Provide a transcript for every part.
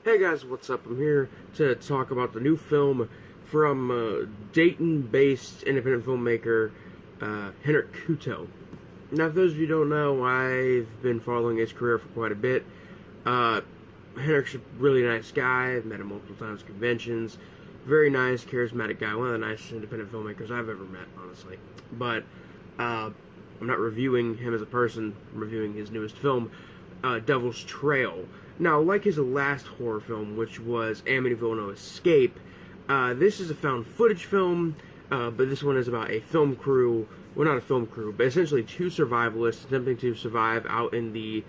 Hey guys, what's up? I'm here to talk about the new film from Dayton-based independent filmmaker Henrik Kuto. Now, for those of you who don't know, I've been following his career for quite a bit. Henrik's a really nice guy. I've met him multiple times at conventions. Very nice, charismatic guy. One of the nicest independent filmmakers I've ever met, honestly. But I'm not reviewing him as a person. I'm reviewing his newest film, Devil's Trail. Now, like his last horror film, which was Amityville No Escape, this is a found footage film, but this one is about a film crew, well, not a film crew, but essentially two survivalists attempting to survive out in the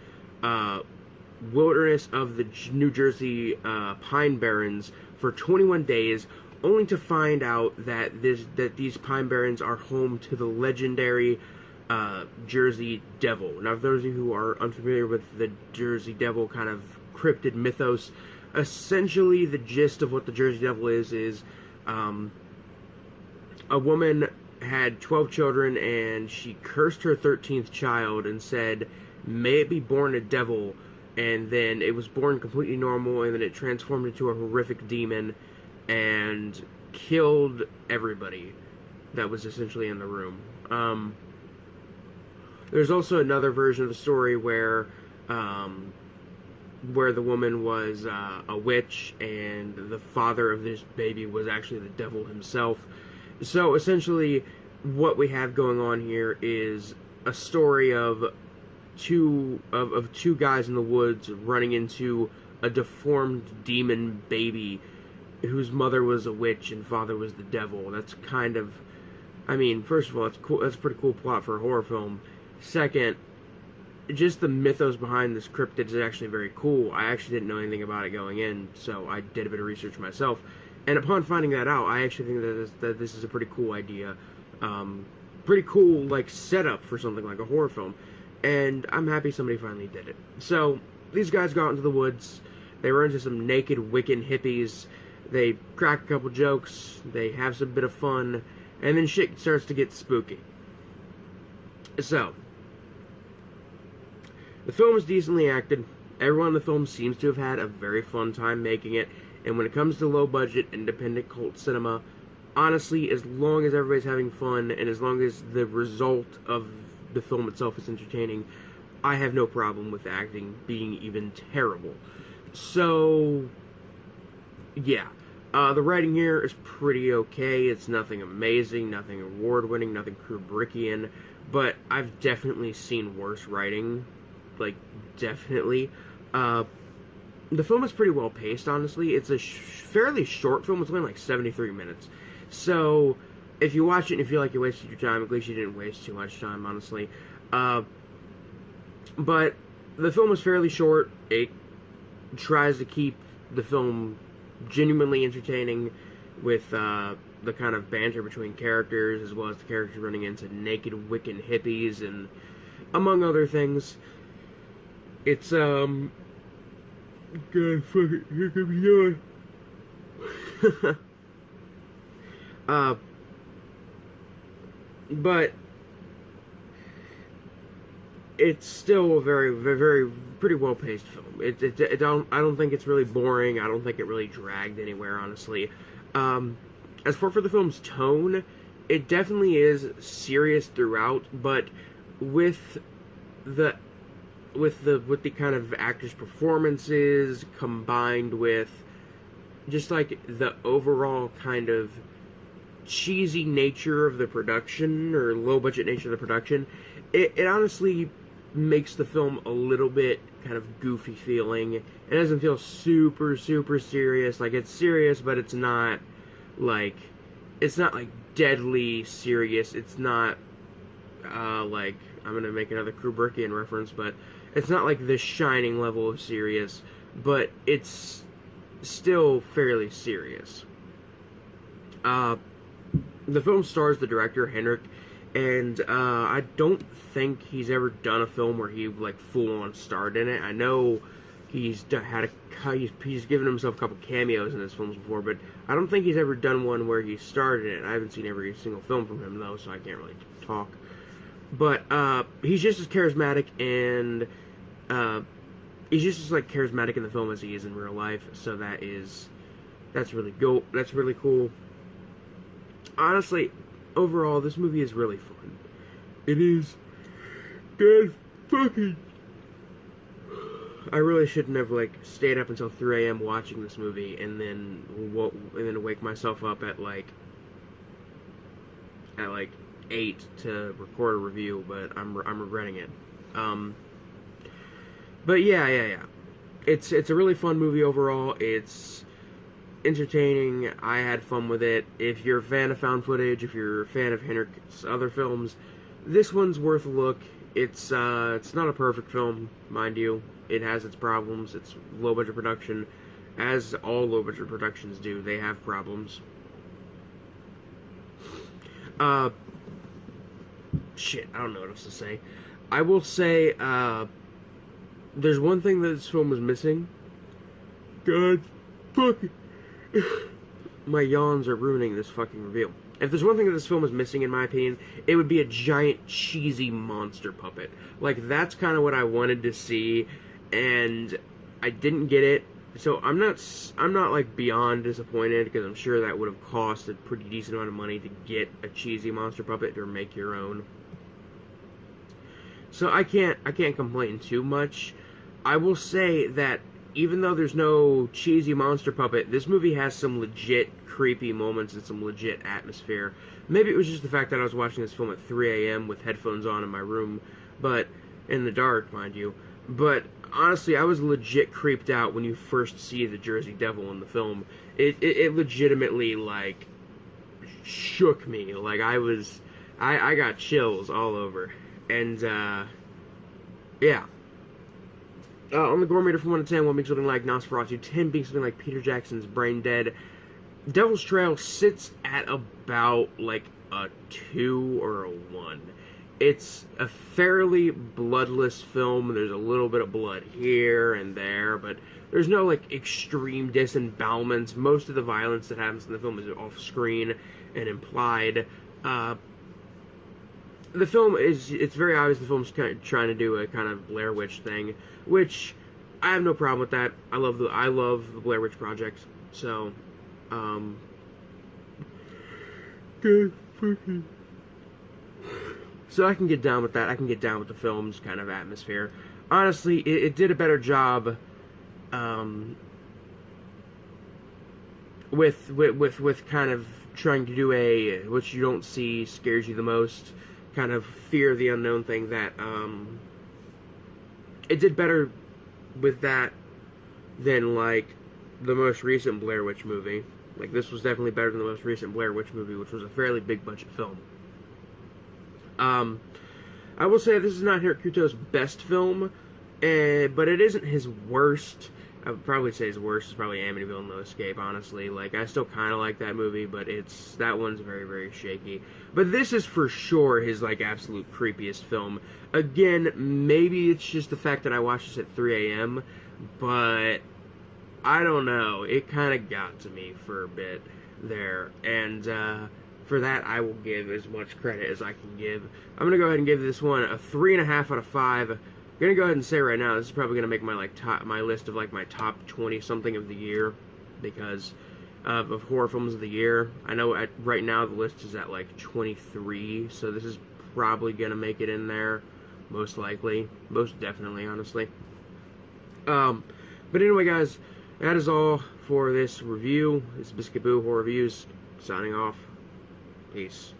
wilderness of the New Jersey Pine Barrens for 21 days, only to find out that these Pine Barrens are home to the legendary Jersey Devil. Now, for those of you who are unfamiliar with the Jersey Devil kind of cryptid mythos, essentially the gist of what the Jersey Devil is a woman had 12 children and she cursed her 13th child and said, "May it be born a devil," and then it was born completely normal, and then it transformed into a horrific demon and killed everybody that was essentially in the room. There's also another version of the story where the woman was a witch and the father of this baby was actually the devil himself. So essentially what we have going on here is a story of two guys in the woods running into a deformed demon baby whose mother was a witch and father was the devil. That's kind of, I mean, first of all, that's cool. That's a pretty cool plot for a horror film. Second, just the mythos behind this cryptid is actually very cool. I actually didn't know anything about it going in, so I did a bit of research myself. And upon finding that out, I actually think that this is a pretty cool idea. Pretty cool, like, setup for something like a horror film. And I'm happy somebody finally did it. So, these guys go out into the woods. They run into some naked Wiccan hippies. They crack a couple jokes. They have some bit of fun. And then shit starts to get spooky. So, the film is decently acted. Everyone in the film seems to have had a very fun time making it. And when it comes to low-budget, independent cult cinema, honestly, as long as everybody's having fun and as long as the result of the film itself is entertaining, I have no problem with the acting being even terrible. So, yeah. The writing here is pretty okay. It's nothing amazing, nothing award-winning, nothing Kubrickian, but I've definitely seen worse writing. Like, definitely. The film is pretty well paced, honestly. It's a fairly short film. It's only like 73 minutes. So, if you watch it and you feel like you wasted your time, at least you didn't waste too much time, honestly. But the film is fairly short. It tries to keep the film genuinely entertaining with the kind of banter between characters, as well as the characters running into naked Wiccan hippies, and among other things. It's, God, fuck it, here comes yawn. But it's still a very, very, pretty well-paced film. I don't think it's really boring. I don't think it really dragged anywhere, honestly. As for the film's tone, it definitely is serious throughout, but with the kind of actors' performances combined with just like the overall kind of cheesy nature of the production, or low budget nature of the production, it honestly makes the film a little bit kind of goofy feeling. It doesn't feel super serious. Like, it's serious, but it's not like deadly serious. It's not like, I'm gonna make another Kubrickian reference, but it's not like The Shining level of serious, but it's still fairly serious. The film stars the director, Henrik, and I don't think he's ever done a film where he, like, full-on starred in it. I know he's given himself a couple cameos in his films before, but I don't think he's ever done one where he starred in it. I haven't seen every single film from him, though, so I can't really talk. But he's just as charismatic and he's just as like charismatic in the film as he is in real life. So that's really cool. That's really cool. Honestly, overall, this movie is really fun. It is good fucking. I really shouldn't have like stayed up until 3 a.m. watching this movie and then wake myself up at like 8 to record a review, but I'm regretting it. But yeah. It's a really fun movie overall. It's entertaining. I had fun with it. If you're a fan of found footage, if you're a fan of Henrik's other films, this one's worth a look. It's not a perfect film, mind you. It has its problems. It's low budget production, as all low budget productions do. They have problems. Shit, I don't know what else to say. I will say, there's one thing that this film was missing. God fucking. My yawns are ruining this fucking reveal. If there's one thing that this film is missing, in my opinion, it would be a giant cheesy monster puppet. Like, that's kind of what I wanted to see, and I didn't get it. So I'm not like beyond disappointed, because I'm sure that would have cost a pretty decent amount of money to get a cheesy monster puppet or make your own. So I can't complain too much. I will say that even though there's no cheesy monster puppet, this movie has some legit creepy moments and some legit atmosphere. Maybe it was just the fact that I was watching this film at 3 a.m. with headphones on in my room, but in the dark, mind you. But honestly, I was legit creeped out when you first see the Jersey Devil in the film. It legitimately, like, shook me. Like, I got chills all over. And, yeah. On the gore meter from 1 to 10, 1 being something like Nosferatu, 10 being something like Peter Jackson's Brain Dead, Devil's Trail sits at about, like, a 2 or a 1. It's a fairly bloodless film. There's a little bit of blood here and there, but there's no, like, extreme disembowelments. Most of the violence that happens in the film is off-screen and implied. The film it's very obvious the film's kind of trying to do a kind of Blair Witch thing, which I have no problem with that. I love the Blair Witch Project, so, good fucking. So I can get down with that. I can get down with the film's kind of atmosphere. Honestly, it did a better job, with kind of trying to do a what you don't see scares you the most kind of fear of the unknown thing. That it did better with that than like the most recent Blair Witch movie. Like, this was definitely better than the most recent Blair Witch movie, which was a fairly big budget film. I will say this is not Hirokuto's best film, but it isn't his worst. I would probably say his worst is probably Amityville No Escape, honestly. Like, I still kind of like that movie, but that one's very, very shaky. But this is for sure his, like, absolute creepiest film. Again, maybe it's just the fact that I watched this at 3 a.m., but I don't know. It kind of got to me for a bit there, and, for that, I will give as much credit as I can give. I'm going to go ahead and give this one a 3.5 out of 5. I'm going to go ahead and say right now, this is probably going to make my list of, like, my top 20-something of the year, because of horror films of the year. I know right now the list is at, like, 23, so this is probably going to make it in there, most likely. Most definitely, honestly. But anyway, guys, that is all for this review. This is Biscuit Boo Horror Reviews, signing off. Peace.